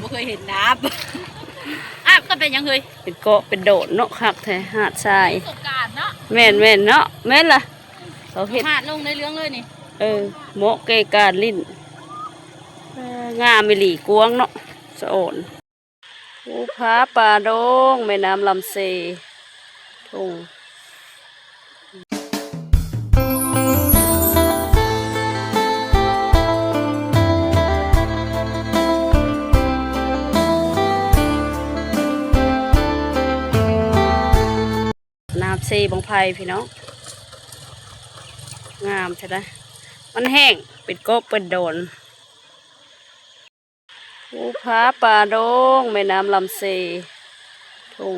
บ่เคยเห็นน้ำก็เป็นยังเคยเป็นเกาะเป็นโดดเนาะคักแท้หาดทรายประสบการณ์เนาะแม่นเนาะแม่นล่ะเขาเห็นหาดลงในเรื่องเลยนี่โมเกการลิ้นงามมิหลีกวงเนาะสะโอนภูผาป่าดงแม่น้ำลำเซทุ่งน้ำเซบังไพพี่น้องงามใช่ไหมมันแห้งเป็นกบเป็นโดนภูผาป่าดงแม่น้ำลำเซทุ่ง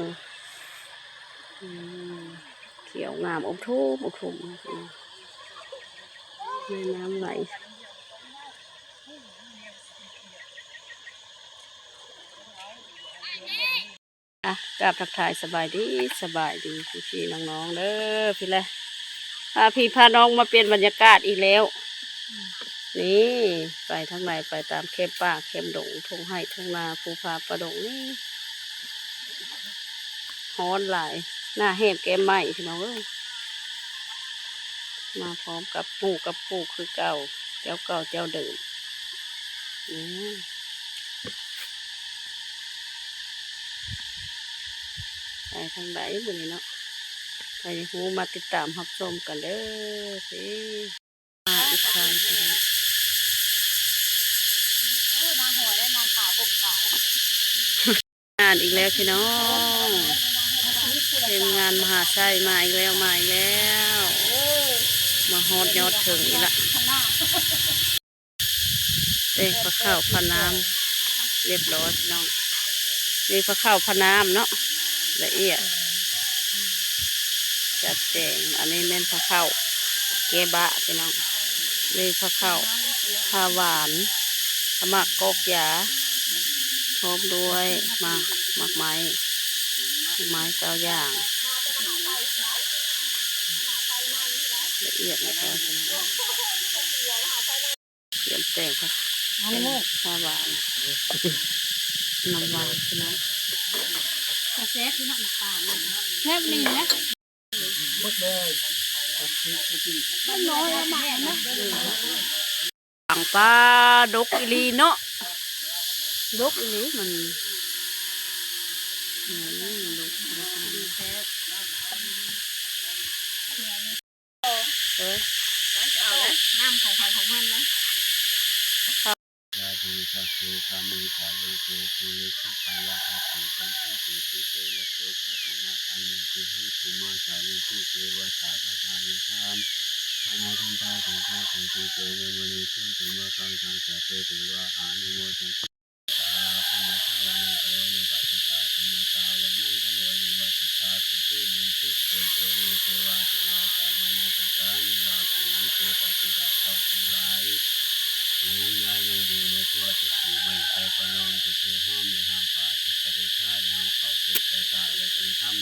เขียวงามอมทุ่มแม่น้ำไหลกราบทักทายสบายดีพี่น้องๆเด้อพี่แหละพาน้องมาเปลี่ยนบรรยากาศอีกแล้วนี่ไปทางไหนไปตามเข้มป่าเข้มดงทงไห่ทงนาภูผาป่าดงนี่ฮ้อนหลายหน้าแหบแก้มไหมพี่น้องเอ้ยมาพร้อมกับปูคือเก่าเจ้าเดิมไปทางไหนบุนี้เนาะไปหูมาติดตามรับชมกันเด้อสิมาอีกครั้งนางหอยและนางขาวผมขาวงานอีกแล้วพี่น้องทีมงานมหาชัยมาอีกแล้วมาฮอดยอดถึงอีกละเด็กพระข้าวพระน้ำเรียบร้อยพี่น้องนี่พระข้าวพระน้ำเนาะละเอียดจัดแจงอันนี้แม่นพระข้าวเกบะพี่น้องนี่พระข้าวพาหวานขมักกอกยาพร้อมด้วยหมากไม้เก้าอย่างละเอียดนะครับเตรียมแต่งครับพาหวานน้ำหวานพี่น้องแซ่บพี่น้องป่าแซ่บนี่นะมันน้อยมากนะฝั่งปลาดกอีลีเนาะดกอีลีมันดกจะเอาแล้วน้ำของใครของมันนะยาดูสัพเพธรรมิกาโลเกสุเลสุปายาสัพพิสัมพุติสิเตละโสภะตุนาคันติหิภูมาจายุตุเทวตาปัจจายุธรรมปนาทันตาสังฆาสังกิเตนะมณีโชติมาคังสังสัพเพเทวะอานุโมทันติตาธรรมะวันนังกโรนะปัสสะธรรมะวันนังกโรนะปัสสะตุตุมุนตุโตโตเมเทวะตุลาสามะสังฆานิลาภูเตปฏิดาเข้าทั้งหลายยายังดูในทั่วทุกภูไม่ใครประนอมจะเชื่อห้อมในหาป่าทุกประเทศชาติเราเขาศึกใจตาและเป็นธรรม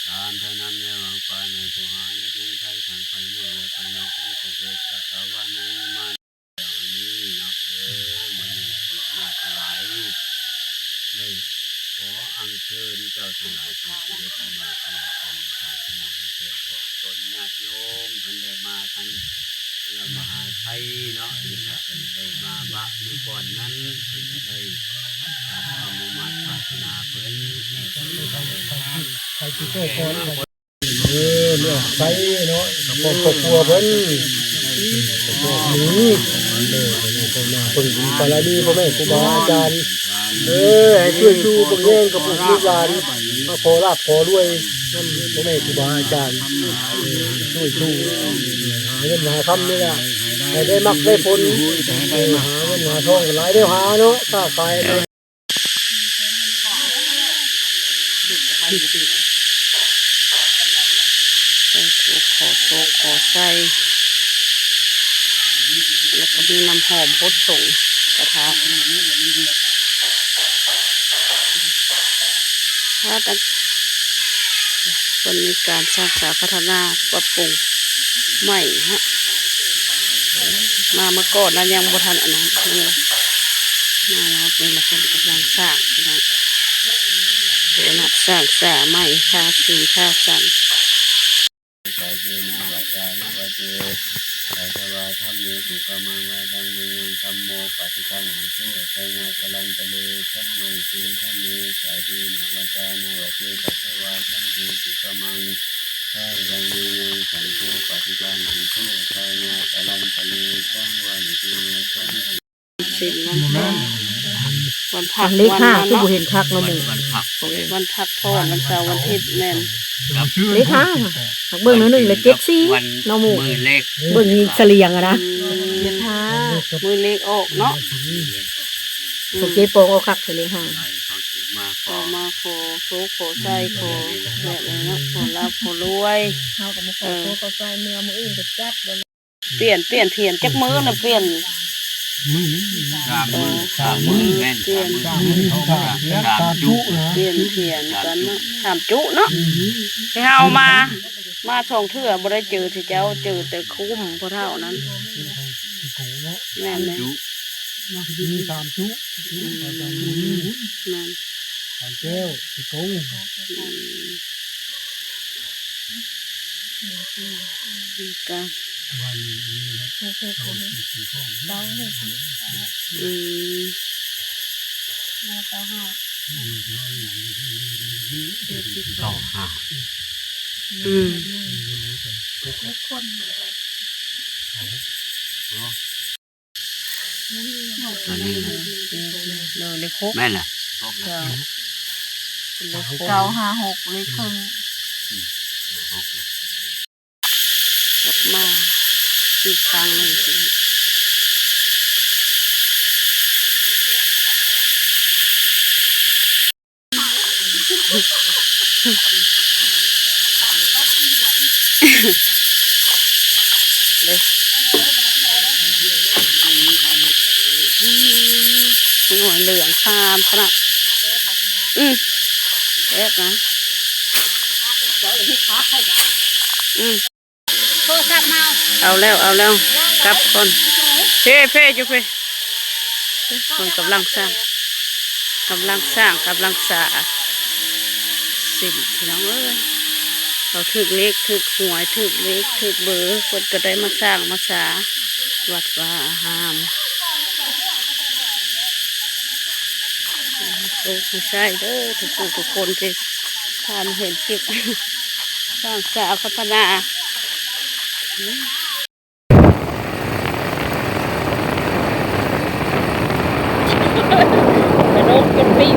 ตามเท่านั้นในหวังป่าในผู้หาและลุงไทยทางไปในและไปนอกให้เขาเกิดสักวันในมันอย่างนี้นะมันมีหน้าหลายเลยขออัญเชิญเจ้าทั้งหลายที่เกิดมาขอเป็นทางที่นั่งเกิดบอกตนญาติโยมเพิ่นได้มาทั้งเรามหาไทยเนาะที่จะเป็นได้มาบะเมื่อก่อนนั้นเป็นจะได้ตามความมุ่งมั่นปรารถนาเพิ่นใครที่โตก่อนเนี่ยใส่เนาะครอบครัวเพิ่นนี้เป็นมาเพิ่นบารมีพ่อแม่ครูบาอาจารย์ให้ช่วยชูพวกแย่งกับพวกลูกหลานมาขอลาภขอด้วยนั่นพ่อแม่ครูบาอาจารย์ช่วยชูหาเงินหาคำนี่แหละให้ได้มักได้ผลหาเงินหาทองหลายได้หาเนาะค้าขายขอโชคขอใส่แล้วก็มีน้ำหอมพดส่งกระทะวันนี้การสร้างสาพัฒนาปรับปรุงใหม่ฮะมาเมื่อก่อนนั้นยังบ่ทันอันนั้น มาแล้วเป็นละคนกำลังสร้างพี่น้องโบนัสสร้างสาใหม่ท่าสีท่าสัน สายเจนะวาจานะวะเจสายวาธรรมเมสุกมังวาดังเมยังธัมโมปฏิฆานังสุเตงะกลันตะเลสังโฆสุธรรมเมสายเจนะวาจานะวะเจสายวาธรรมเมสุกมังวาดังเมยังธัมโมปฏิฆานังสุเตงะกลันตะเลสังวานิตุสัง สินวันพ่อวันพัก เลข วัน ห้า นั้น คือ เนาะ บ่เห็นคักเนาะหมู่ วันผัก วันพักพ่อวันเสาร์วันอาทิตย์แม่น เลขห้าหักเบิ่งหนึ่งเลขเจ็ดสี่ วัน เนาะหมู่ มือเลข เบิ่งเสลียงอะนะ เลขห้ามือเล็กออกเนาะ พวกเจ๊โปงเอาคักเลขห้า เขาถือมาข ต่ อ อมาโคโซโคใส่โคแบบนี้เนาะโคลาบโครวย เฮาก็บ่ขอโทษก็ใส่เมื่อมื้ออื่นก็จัดบ่ เปลี่ยนเทียนจักมือนะเปลี่ยน 3 มื้อแม่น3 มื้อจุ เปลี่ยนเทียนกันเนาะถามจุเนาะไปเฮามาท่องเทื่อบ่ได้เจอที่เจ้าเจอแต่คุ้มพอเท่านั้นแม่นเลย จุ มีสามจุแม่น สามแก้วสีกง กัน วันนี้ อืม ต่อหา อืม ตัวนี้ เลยเลยคก แม่นล่ะ เจ้าเป็นเลยคก 956เลขครึ่ง มาอีกครั้งหนึ่งสินะเลยหน่วยเหลืองคามขนาดเล็กนะโทรศัพท์มา เอาแล้วกลับคนเพ่อยู่เพ่คนกำลังสร้างกำลังสาสิ่งพี่น้องเอ้ยเราถึกเล็กถึกหวยถึกเล็กถึกเบอร์คนก็ได้มาสร้างมาสาวัดว่าหามโอ้ไม่ใช่เด้อทุกคนที่ทานเห็นคลิปสร้างสาพัฒนากระโดดเป็นปี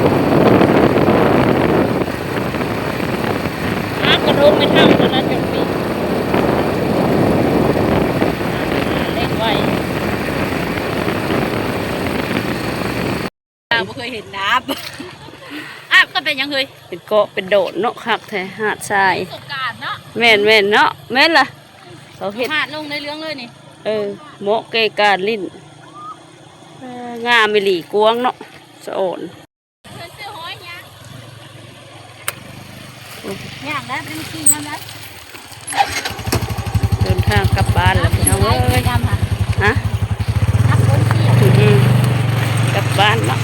กระโดดไม่เท่าตอนนั้นเป็นปีเล็กไว้เราไม่เคยเห็นน้ำอาบก็เป็นยังเคยเป็นเกาะเป็นโดดเนาะคักแท้หาดทราย ประสบการณ์เนาะ แม่นเนาะแม่นล่ะเขาเห็น หาดลงในเรื่องเลยนี่ เหมาะเกยการลิ้นงามไม่หลีกวงเนาะสะโอน เพิ่นซื้อหอยย่างแล้วเป็นขี้น้ำแล้ว เดินทางกลับบ้านแล้วพี่น้องเอ้ย ดำค่ะ ฮะ นักคนเสีย กลับบ้านเนาะ